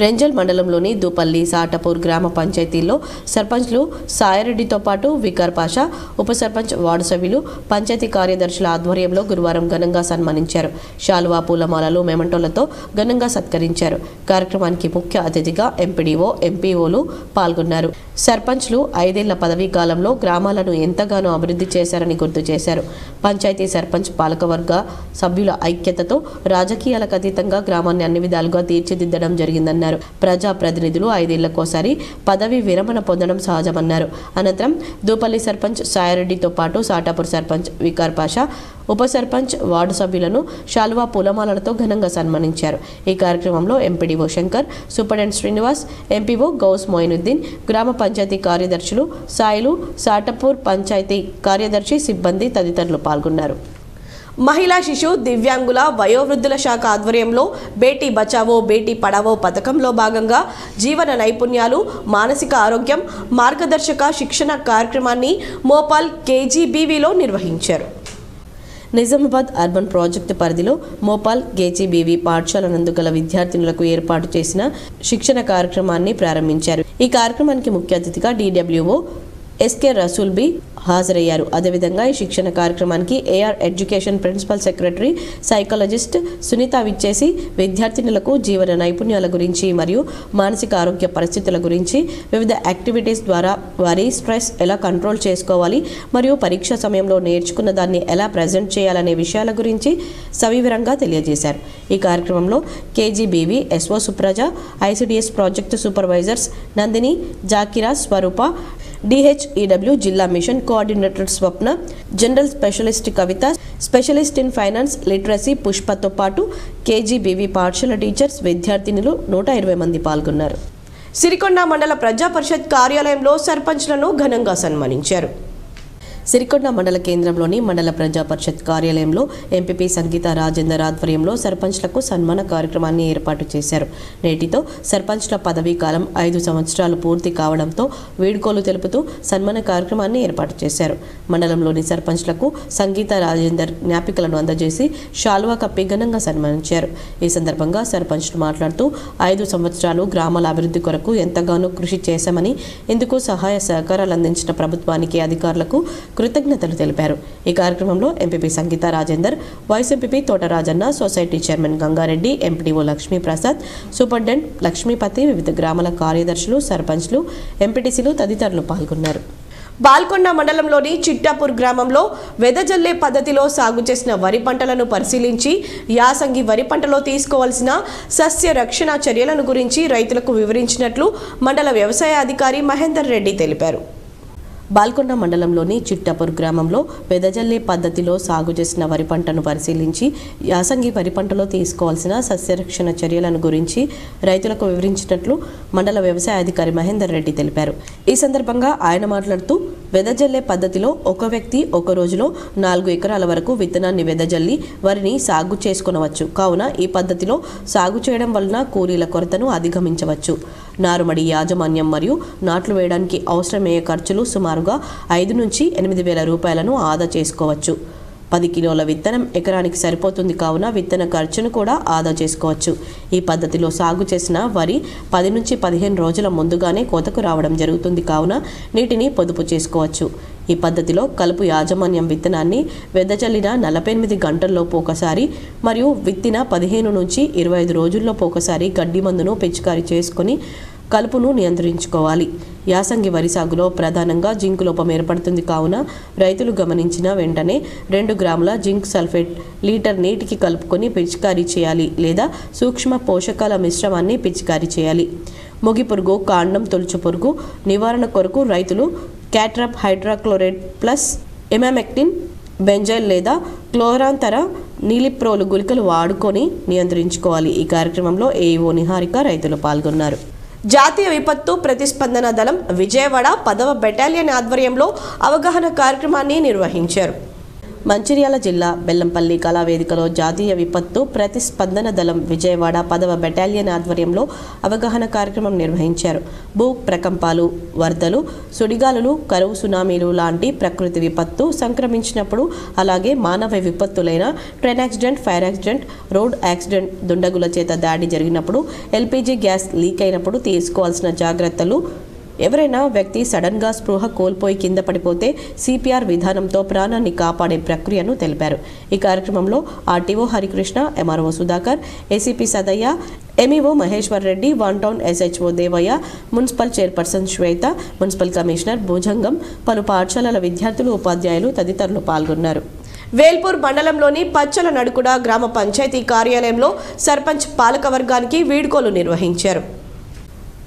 Speaker 1: రేంజల్ మండలంలోని దూపల్లి సాటపూర్ గ్రామ పంచాయతీల్లో సర్పంచ్లు సాయిరెడ్డితో పాటు వికార్ పాషా, ఉప సర్పంచ్ వార్డు సభ్యులు, పంచాయతీ కార్యదర్శుల ఆధ్వర్యంలో గురువారం ఘనంగా సన్మానించారు. శాలువా, పూలమాలలు, మెమంటోలతో ఘనంగా సత్కరించారు. కార్యక్రమానికి ముఖ్య అతిథిగా ఎంపీడీఓ, ఎంపీఓలు పాల్గొన్నారు. సర్పంచ్లు 5 ఏళ్ల పదవీ కాలంలో గ్రామాలను ఎంతగానో అభివృద్ధి చేశారని గుర్తు చేశారు. పంచాయతీ సర్పంచ్ పాలకవర్గ సభ్యుల ఐక్యతతో రాజకీయాలకు అతీతంగా గ్రామాన్ని అన్ని విధాలుగా తీర్చిదిద్దడం జరిగిందన్నారు. ప్రజాప్రతినిధులు 5 ఏళ్లకోసారి పదవి విరమణ పొందడం సహజమన్నారు. అనంతరం దూపల్లి సర్పంచ్ సాయిరెడ్డితో పాటు సాటాపూర్ సర్పంచ్ వికార్ పాషా, ఉప సర్పంచ్ వార్డు సభ్యులను శాలువా, పూలమాలలతో ఘనంగా సన్మానించారు. ఈ కార్యక్రమంలో MPDO Shankar, superintendent Srinivas, MPO Gous Moinuddin, గ్రామ పంచాయతీ కార్యదర్శులు సాయిలు, సాటపూర్ పంచాయతీ కార్యదర్శి సిబ్బంది తదితరులు పాల్గొన్నారు. మహిళా శిశు దివ్యాంగుల వయోవృద్ధుల శాఖ ఆధ్వర్యంలో బేటీ బచావో బేటీ పడావో పథకంలో భాగంగా జీవన నైపుణ్యాలు, మానసిక ఆరోగ్యం, మార్గదర్శక శిక్షణ కార్యక్రమాన్ని మోపాల్ కేజీబీవీలో నిర్వహించారు. నిజామాబాద్ అర్బన్ ప్రాజెక్టు పరిధిలో మోపాల్ కేజీబీవీ పాఠశాల నందు గల విద్యార్థినులకు ఏర్పాటు చేసిన శిక్షణ కార్యక్రమాన్ని ప్రారంభించారు. ఈ కార్యక్రమానికి ముఖ్య అతిథిగా డీడబ్ల్యూఓ ఎస్కే రసూల్ బి హాజరయ్యారు. అదేవిధంగా ఈ శిక్షణ కార్యక్రమానికి AR education principal secretary psychologist Sunitha విచ్చేసి విద్యార్థినులకు జీవన నైపుణ్యాల గురించి మరియు మానసిక ఆరోగ్య పరిస్థితుల గురించి, వివిధ యాక్టివిటీస్ ద్వారా వారి స్ట్రెస్ ఎలా కంట్రోల్ చేసుకోవాలి మరియు పరీక్ష సమయంలో నేర్చుకున్న దాన్ని ఎలా ప్రజెంట్ చేయాలనే విషయాల గురించి సవివరంగా తెలియజేశారు. ఈ కార్యక్రమంలో KGBV SO Supraja, ICDS project supervisors Nandini, Zakira, Swarupa, DHEW జిల్లా mission coordinator Swapna, general specialist Kavitha, specialist in finance literacy పుష్పతో పాటు కేజీబీవీ పాఠశాల టీచర్స్, విద్యార్థినులు 120 మంది పాల్గొన్నారు. సిరికొండ మండల ప్రజా పరిషత్ కార్యాలయంలో సర్పంచ్లను ఘనంగా సన్మానించారు. సిరికొండ మండల కేంద్రంలోని మండల ప్రజా పరిషత్ కార్యాలయంలో ఎంపీపీ సంగీత రాజేందర్ ఆధ్వర్యంలో సర్పంచ్లకు సన్మాన కార్యక్రమాన్ని ఏర్పాటు చేశారు. నేటితో సర్పంచ్ల పదవీ కాలం 5 సంవత్సరాలు పూర్తి కావడంతో వీడ్కోలు తెలుపుతూ సన్మాన కార్యక్రమాన్ని ఏర్పాటు చేశారు. మండలంలోని సర్పంచ్లకు సంగీత రాజేందర్ జ్ఞాపికలను అందజేసి శాలువా కప్పి ఘనంగా సన్మానించారు. ఈ సందర్భంగా సర్పంచ్లు మాట్లాడుతూ 5 సంవత్సరాలు గ్రామాల అభివృద్ధి కొరకు ఎంతగానో కృషి చేశామని, ఇందుకు సహాయ సహకారాలు అందించిన ప్రభుత్వానికి, అధికారులకు కృతజ్ఞతలు తెలిపారు. ఈ కార్యక్రమంలో MPP Sangeetha Rajender, vice MPP Thota Rajanna, society chairman Gangareddy, MPDO Lakshmiprasad, superintendent Lakshmipathi, వివిధ గ్రామాల కార్యదర్శులు, సర్పంచ్లు, ఎంపీటీసీలు తదితరులు పాల్గొన్నారు. బాల్కొండ మండలంలోని చిట్టాపూర్ గ్రామంలో వెదజల్లే పద్ధతిలో సాగు చేసిన వరి పంటలను పరిశీలించి యాసంగి వరి పంటలో తీసుకోవాల్సిన సస్య రక్షణ చర్యలను గురించి రైతులకు వివరించినట్లు మండల వ్యవసాయ అధికారి మహేందర్ రెడ్డి తెలిపారు. బాల్కొండ మండలంలోని చిట్టాపూర్ గ్రామంలో వెదజల్లే పద్ధతిలో సాగు చేసిన వరి పంటను పరిశీలించి యాసంగి వరి పంటలో తీసుకోవాల్సిన సస్యరక్షణ చర్యలను గురించి రైతులకు వివరించినట్లు మండల వ్యవసాయ అధికారి మహేందర్ రెడ్డి తెలిపారు. ఈ సందర్భంగా ఆయన మాట్లాడుతూ వెదజల్లే పద్ధతిలో ఒక వ్యక్తి ఒక రోజులో 4 ఎకరాల వరకు విత్తనాన్ని వెదజల్లి వరిని సాగు చేసుకొనవచ్చు. కావున ఈ పద్ధతిలో సాగు చేయడం వలన కూలీల కొరతను అధిగమించవచ్చు. నారుమడి యాజమాన్యం మరియు నాట్లు వేయడానికి అవసరమయ్యే ఖర్చులు సుమారుగా 5 నుంచి 8 వేల రూపాయలను ఆదా చేసుకోవచ్చు. 10 కిలోల విత్తనం ఎకరానికి సరిపోతుంది. కావున విత్తన ఖర్చును కూడా ఆదా చేసుకోవచ్చు. ఈ పద్ధతిలో సాగు చేసిన వరి 10 నుంచి 15 రోజుల ముందుగానే కోతకు రావడం జరుగుతుంది. కావున నీటిని పొదుపు చేసుకోవచ్చు. ఈ పద్ధతిలో కలుపు యాజమాన్యం విత్తనాన్ని వెదజల్లిన 48 గంటల్లోపు ఒకసారి మరియు విత్తిన 15 నుంచి 25 రోజుల్లోపు ఒకసారి గడ్డి మందును పిచికారీ చేసుకొని కలుపును నియంత్రించుకోవాలి. యాసంగి వరి సాగులో ప్రధానంగా జింక్ లోపం ఏర్పడుతుంది. కావున రైతులు గమనించిన వెంటనే 2 గ్రాముల జింక్ సల్ఫేట్ లీటర్ నీటికి కలుపుకొని పిచికారీ చేయాలి లేదా సూక్ష్మ పోషకాల మిశ్రమాన్ని పిచికారీ చేయాలి. మొగి పురుగు, కాండం తొలుచు పురుగు నివారణ కొరకు రైతులు క్యాట్రాప్ హైడ్రాక్లోరైడ్ ప్లస్ ఎమామెక్టిన్, బెంజైల్ లేదా క్లోరాంతర నీలిప్రోలు గుళికలు వాడుకొని నియంత్రించుకోవాలి. ఈ కార్యక్రమంలో ఏఈఓ నిహారిక రైతులు పాల్గొన్నారు. జాతీయ విపత్తు ప్రతిస్పందన దళం విజయవాడ 10వ బెటాలియన్ ఆధ్వర్యంలో అవగాహన కార్యక్రమాన్ని నిర్వహించారు. మంచిర్యాల జిల్లా బెల్లంపల్లి కళావేదికలో జాతీయ విపత్తు ప్రతిస్పందన దళం విజయవాడ 10వ బెటాలియన్ ఆధ్వర్యంలో అవగాహన కార్యక్రమం నిర్వహించారు. భూ ప్రకంపాలు, వరదలు, సుడిగాలులు, కరువు, సునామీలు లాంటి ప్రకృతి విపత్తు సంక్రమించినప్పుడు, అలాగే మానవ విపత్తులైన train accident, fire accident, road accident, దుండగుల చేత దాడి జరిగినప్పుడు, ఎల్పీజీ గ్యాస్ లీక్ అయినప్పుడు తీసుకోవాల్సిన జాగ్రత్తలు, ఎవరైనా వ్యక్తి సడన్గా స్పృహ కోల్పోయి కింద పడిపోతే సిపిఆర్ విధానంతో ప్రాణాన్ని కాపాడే ప్రక్రియను తెలిపారు. ఈ కార్యక్రమంలో RTO Harikrishna, MRO Sudhakar, ACP Sadaiah, MEO Maheshwar Reddy, one town SHO Devaiah, municipal chairperson Shweta, municipal commissioner Bhujangam, పలు పాఠశాలల విద్యార్థులు, ఉపాధ్యాయులు తదితరులు పాల్గొన్నారు. వేల్పూర్ మండలంలోని పచ్చల నడుకుడ గ్రామ పంచాయతీ కార్యాలయంలో సర్పంచ్ పాలకవర్గానికి వీడ్కోలు నిర్వహించారు.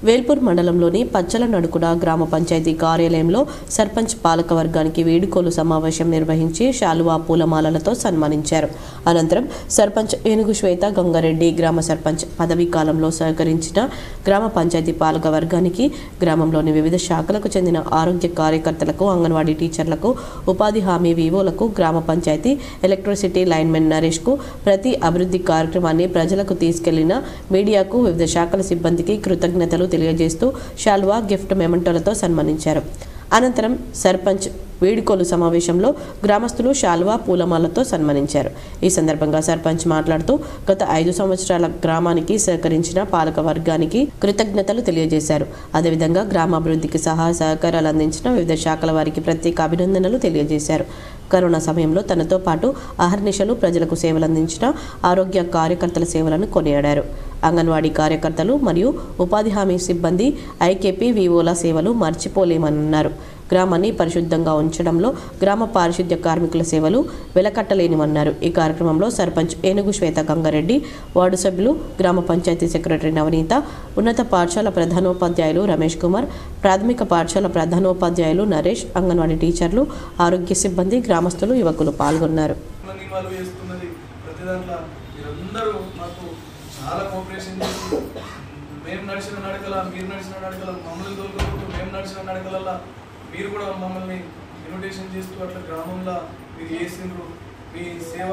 Speaker 1: వేల్పూర్ మండలంలోని పచ్చల నడుకుడ గ్రామ పంచాయతీ కార్యాలయంలో సర్పంచ్ పాలకవర్గానికి వీడుకోలు సమావేశం నిర్వహించి శాలువా పూలమాలలతో సన్మానించారు. అనంతరం సర్పంచ్ ఏనుగు శ్వేత గంగారెడ్డి గ్రామ సర్పంచ్ పదవీ కాలంలో సహకరించిన గ్రామ పంచాయతీ పాలకవర్గానికి, గ్రామంలోని వివిధ శాఖలకు చెందిన ఆరోగ్య కార్యకర్తలకు, అంగన్వాడీ టీచర్లకు, ఉపాధి హామీ వివోలకు, గ్రామ పంచాయతీ ఎలక్ట్రిసిటీ లైన్మెన్ నరేష్కు, ప్రతి అభివృద్ధి కార్యక్రమాన్ని ప్రజలకు తీసుకెళ్లిన మీడియాకు, వివిధ శాఖల సిబ్బందికి కృతజ్ఞతలు తెలియజేస్తూ శాల్వా, గిఫ్ట్ మెమెంటోలతో సన్మానించారు. అనంతరం సర్పంచ్ వీడుకోలు సమావేశంలో గ్రామస్తులు శాల్వా, పూలమాలతో సన్మానించారు. ఈ సందర్భంగా సర్పంచ్ మాట్లాడుతూ గత 5 సంవత్సరాల గ్రామానికి సహకరించిన పాలక వర్గానికి కృతజ్ఞతలు తెలియజేశారు. అదేవిధంగా గ్రామాభివృద్ధికి సహాయ సహకారాలు అందించిన వివిధ శాఖల వారికి ప్రత్యేక అభినందనలు తెలియజేశారు. కరోనా సమయంలో తనతో పాటు అహర్నిశలు ప్రజలకు సేవలందించిన ఆరోగ్య కార్యకర్తల సేవలను కొనియాడారు. అంగన్వాడీ కార్యకర్తలు మరియు ఉపాధి హామీ సిబ్బంది, ఐకేపీ వివోల సేవలు మర్చిపోలేమన్నారు. గ్రామాన్ని పరిశుద్ధంగా ఉంచడంలో గ్రామ పారిశుద్ధ్య కార్మికుల సేవలు వెలకట్టలేనివన్నారు. ఈ కార్యక్రమంలో సర్పంచ్ ఏనుగు శ్వేత గంగారెడ్డి, వార్డు సభ్యులు, గ్రామ పంచాయతీ సెక్రటరీ నవనీత, ఉన్నత పాఠశాల ప్రధానోపాధ్యాయులు రమేష్ కుమార్, ప్రాథమిక పాఠశాల ప్రధానోపాధ్యాయులు నరేష్, అంగన్వాడీ టీచర్లు, ఆరోగ్య సిబ్బంది, గ్రామస్తులు, యువకులు పాల్గొన్నారు.
Speaker 7: చాలా కోఆపరేషన్ చేసి మేము నడిచిన నడకల, మీరు నడిచిన నడకల, మమ్మల్ని దొరుకుతూ మేము నడిచిన నడకలల్లో మీరు కూడా మమ్మల్ని ఇన్విటేషన్ చేస్తూ అట్లా గ్రామంలో మీరు చేసిండ్రు. మీ సేవ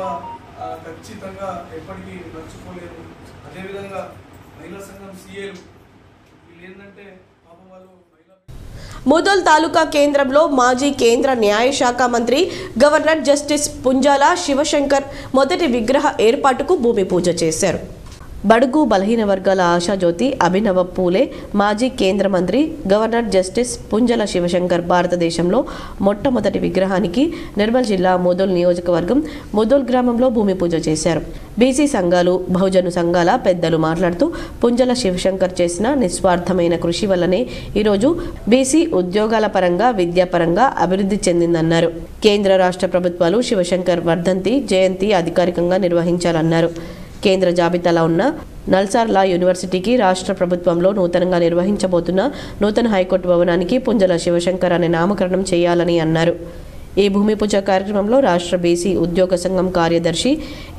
Speaker 7: ఖచ్చితంగా ఎప్పటికీ మర్చిపోలేరు. అదేవిధంగా మహిళా సంఘం సీఏలు వీళ్ళు ఏంటంటే పాపం వాళ్ళు
Speaker 1: ముదోల్ తాలూకా కేంద్రంలో మాజీ కేంద్ర న్యాయశాఖ మంత్రి గవర్నర్ జస్టిస్ పుంజాల శివశంకర్ మొదటి విగ్రహ ఏర్పాటుకు భూమి పూజ చేశారు. బడుగు బలహీన వర్గాల ఆశాజ్యోతి అభినవ పూలే మాజీ కేంద్ర మంత్రి గవర్నర్ జస్టిస్ పుంజల శివశంకర్ భారతదేశంలో మొట్టమొదటి విగ్రహానికి నిర్మల్ జిల్లా ముదోల్ నియోజకవర్గం ముదోల్ గ్రామంలో భూమి పూజ చేశారు. బీసీ సంఘాలు, బహుజన సంఘాల పెద్దలు మాట్లాడుతూ పుంజల శివశంకర్ చేసిన నిస్వార్థమైన కృషి వల్లనే ఈరోజు బీసీ ఉద్యోగాల పరంగా, విద్యాపరంగా అభివృద్ధి చెందిందన్నారు. కేంద్ర రాష్ట్ర ప్రభుత్వాలు శివశంకర్ వర్ధంతి, జయంతి అధికారికంగా నిర్వహించాలన్నారు. కేంద్ర జాబితాలో ఉన్న నల్సార్ లా యూనివర్సిటీకి రాష్ట్ర ప్రభుత్వంలో నూతనంగా నిర్వహించబోతున్న నూతన హైకోర్టు భవనానికి పుంజల శివశంకర్ అనే నామకరణం చేయాలని అన్నారు. ఈ భూమి పూజ కార్యక్రమంలో రాష్ట్ర బీసీ ఉద్యోగ సంఘం కార్యదర్శి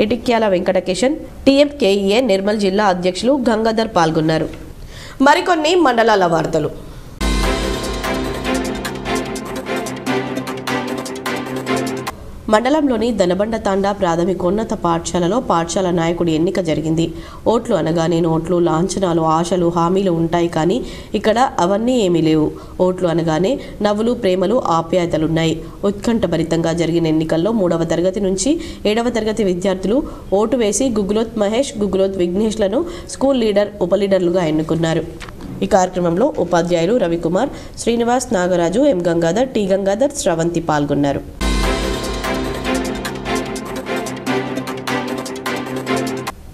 Speaker 1: ఇటిక్యాల వెంకటకిషన్, టీఎంకేఈఏ నిర్మల్ జిల్లా అధ్యక్షులు గంగాధర్ పాల్గొన్నారు. మరికొన్ని మండలాల వార్తలు. మండలంలోని దనబండ తాండా ప్రాథమికోన్నత పాఠశాలలో పాఠశాల నాయకుడి ఎన్నిక జరిగింది. ఓట్లు అనగానే నోట్లు, లాంఛనాలు, ఆశలు, హామీలు ఉంటాయి, కానీ ఇక్కడ అవన్నీ ఏమీ లేవు. ఓట్లు అనగానే నవ్వులు, ప్రేమలు, ఆప్యాయతలున్నాయి. ఉత్కంఠభరితంగా జరిగిన ఎన్నికల్లో 3వ తరగతి నుంచి 7వ తరగతి విద్యార్థులు ఓటు వేసి గుగ్గులోత్ మహేష్, గుగ్గులోత్ విఘ్నేష్లను స్కూల్ లీడర్, ఉపలీడర్లుగా ఎన్నుకున్నారు. ఈ కార్యక్రమంలో ఉపాధ్యాయులు రవికుమార్, శ్రీనివాస్, నాగరాజు, ఎం గంగాధర్, టి గంగాధర్, స్రవంతి పాల్గొన్నారు.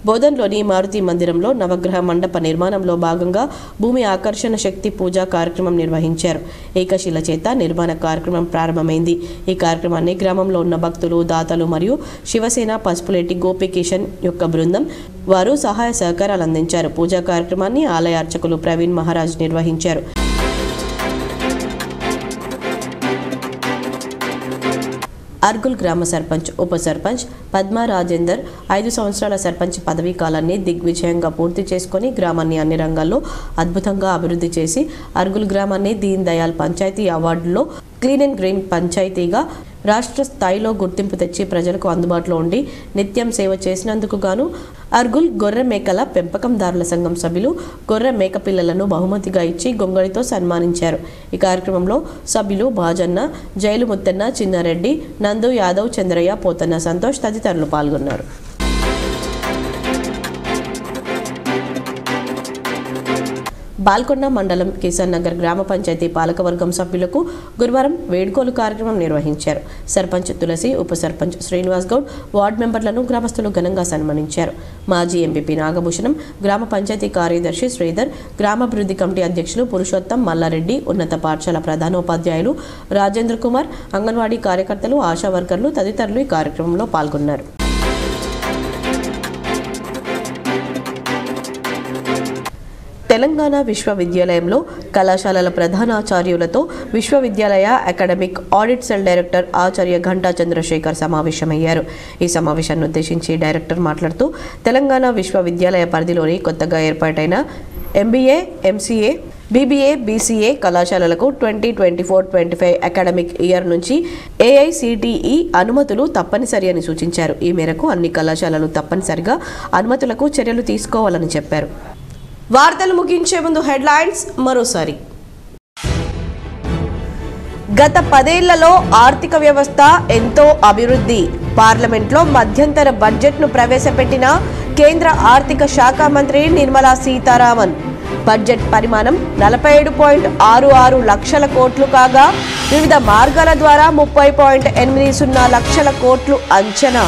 Speaker 1: బోధన్లోని మారుతి మందిరంలో నవగ్రహ మండప నిర్మాణంలో భాగంగా భూమి ఆకర్షణ శక్తి పూజా కార్యక్రమం నిర్వహించారు. ఏకశిల చేత నిర్మాణ కార్యక్రమం ప్రారంభమైంది. ఈ కార్యక్రమాన్ని గ్రామంలో ఉన్న భక్తులు, దాతలు మరియు శివసేన పసుపులేటి గోపికిషన్ యొక్క బృందం వారు సహాయ సహకారాలు అందించారు. పూజా కార్యక్రమాన్ని ఆలయ అర్చకులు ప్రవీణ్ మహారాజ్ నిర్వహించారు. అర్గుల్ గ్రామ సర్పంచ్, ఉప సర్పంచ్, పద్మా రాజేందర్ 5 సంవత్సరాల సర్పంచ్ పదవీ కాలాన్ని దిగ్విజయంగా పూర్తి చేసుకుని గ్రామాన్ని అన్ని రంగాల్లో అద్భుతంగా అభివృద్ధి చేసి అర్గుల్ గ్రామాన్ని దీన్ దయాల్ పంచాయతీ అవార్డులో క్లీన్ అండ్ గ్రీన్ పంచాయతీగా రాష్ట్ర స్థాయిలో గుర్తింపు తెచ్చి ప్రజలకు అందుబాటులో ఉండి నిత్యం సేవ చేసినందుకు గాను అర్గుల్ గొర్రె మేకల పెంపకందారుల సంఘం సభ్యులు గొర్రె మేక పిల్లలను బహుమతిగా ఇచ్చి గొంగళితో సన్మానించారు. ఈ కార్యక్రమంలో సభ్యులు భాజన్న, జైలు ముత్తన్న, చిన్నారెడ్డి, నందు యాదవ్, చంద్రయ్య, పోతన్న సంతోష్ తదితరులు పాల్గొన్నారు. బాల్కొండ మండలం కిసాన్ నగర్ గ్రామ పంచాయతీ పాలకవర్గం సభ్యులకు గురువారం వేడుకోలు కార్యక్రమం నిర్వహించారు. సర్పంచ్ తులసి, ఉప సర్పంచ్ శ్రీనివాస్ గౌడ్, వార్డు మెంబర్లను గ్రామస్తులు ఘనంగా సన్మానించారు. మాజీ ఎంపీపీ నాగభూషణం, గ్రామ పంచాయతీ కార్యదర్శి శ్రీధర్, గ్రామాభివృద్ధి కమిటీ అధ్యక్షులు పురుషోత్తం, మల్లారెడ్డి, ఉన్నత పాఠశాల ప్రధానోపాధ్యాయులు రాజేంద్ర కుమార్, అంగన్వాడీ కార్యకర్తలు, ఆశా వర్కర్లు తదితరులు ఈ కార్యక్రమంలో పాల్గొన్నారు. తెలంగాణ విశ్వవిద్యాలయంలో కళాశాలల ప్రధానాచార్యులతో విశ్వవిద్యాలయ అకాడమిక్ ఆడిట్ సెల్ డైరెక్టర్ ఆచార్య ఘంటా చంద్రశేఖర్ సమావేశమయ్యారు. ఈ సమావేశాన్ని ఉద్దేశించి డైరెక్టర్ మాట్లాడుతూ తెలంగాణ విశ్వవిద్యాలయ పరిధిలోని కొత్తగా ఏర్పాటైన MBA, MCA, BBA, BCA కళాశాలలకు 2024-25 అకాడమిక్ ఇయర్ నుంచి AICTE అనుమతులు తప్పనిసరి అని సూచించారు. ఈ మేరకు అన్ని కళాశాలలు తప్పనిసరిగా అనుమతులకు చర్యలు తీసుకోవాలని చెప్పారు. వార్తలు ముగించే ముందు హెడ్లైన్స్ మరోసారి. గత 10 ఏళ్లలో ఆర్థిక వ్యవస్థ ఎంతో అభివృద్ధి. పార్లమెంట్లో మధ్యంతర బడ్జెట్ను ప్రవేశపెట్టిన కేంద్ర ఆర్థిక శాఖ మంత్రి నిర్మలా సీతారామన్. బడ్జెట్ పరిమాణం 47.66 లక్షల కోట్లు కాగా వివిధ మార్గాల ద్వారా 30.80 లక్షల కోట్లు అంచనా.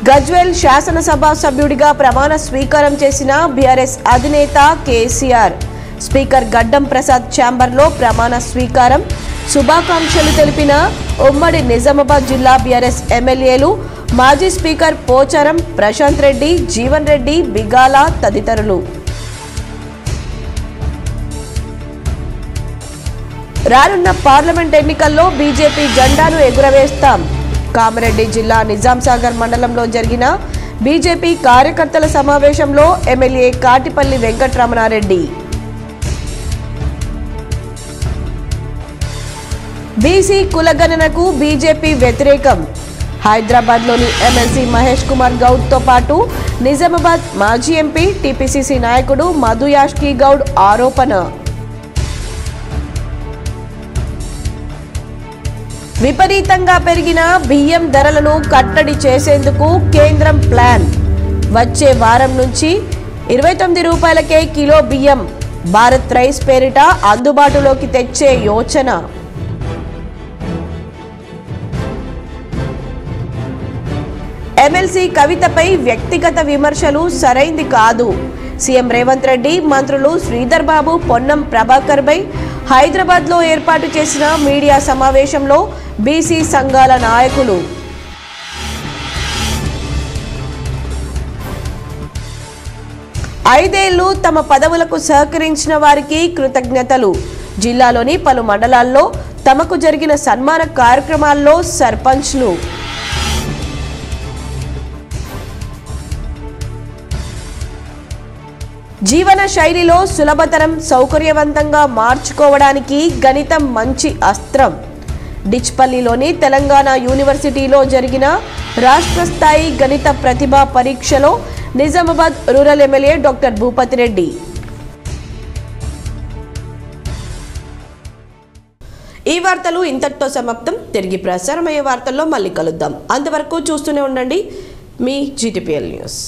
Speaker 1: గజ్వేల్ శాసనసభ సభ్యుడిగా ప్రమాణ స్వీకారం చేసిన బీఆర్ఎస్ అధినేత కేసీఆర్. స్పీకర్ గడ్డం ప్రసాద్ ఛాంబర్లో ప్రమాణ స్వీకారం. శుభాకాంక్షలు తెలిపిన ఉమ్మడి నిజామాబాద్ జిల్లా బీఆర్ఎస్ ఎమ్మెల్యేలు మాజీ స్పీకర్ పోచారం ప్రశాంత్ రెడ్డి, జీవన్ రెడ్డి, బిగాల తదితరులు. రానున్న పార్లమెంట్ ఎన్నికల్లో బీజేపీ జెండాను ఎగురవేస్తాం. కామారెడ్డి జిల్లా నిజాంసాగర్ మండలంలో జరిగిన బీజేపీ కార్యకర్తల సమావేశంలో MLA Katipalli Venkataramana Reddy. BC కులగణనకు BJP వ్యతిరేకం. హైదరాబాద్లోని ఎమ్మెల్సీ మహేష్ కుమార్ గౌడ్తో పాటు నిజామాబాద్ మాజీ ఎంపీ టీపీసీసీ నాయకుడు మధు యాష్కీ గౌడ్ ఆరోపణ. విపరీతంగా పెరిగిన బియ్యం ధరలను కట్టడి చేసేందుకు కేంద్రం ప్లాన్. వచ్చే వారం నుంచి 29 రూపాయలకే కిలో బియ్యం భారత్ రైస్ పేరిట అందుబాటులోకి తెచ్చే యోచన. ఎమ్మెల్సీ కవితపై వ్యక్తిగత విమర్శలు సరైంది కాదు. సీఎం రేవంత్ రెడ్డి, మంత్రులు శ్రీధర్ బాబు, పొన్నం ప్రభాకర్ పై హైదరాబాద్లో ఏర్పాటు చేసిన మీడియా సమావేశంలో బీసీ సంఘాల నాయకులు. ఐదేళ్లు తమ పదవులకు సహకరించిన వారికి కృతజ్ఞతలు. జిల్లాలోని పలు మండలాల్లో తమకు జరిగిన సన్మాన కార్యక్రమాల్లో సర్పంచ్లు. జీవన శైలిలో సులభతరం, సౌకర్యవంతంగా మార్చుకోవడానికి గణితం మంచి అస్త్రం. డిచ్పల్లిలోని తెలంగాణ యూనివర్సిటీలో జరిగిన రాష్ట్ర స్థాయి గణిత ప్రతిభా పరీక్షలో Nizamabad rural MLA doctor Bhupathi Reddy. ఈ వార్తలు ఇంతటితో సమాప్తం. తిరిగి ప్రసారమయ్యే వార్తల్లో మళ్ళీ కలుద్దాం. అంతవరకు చూస్తూనే ఉండండి మీ GTPL న్యూస్.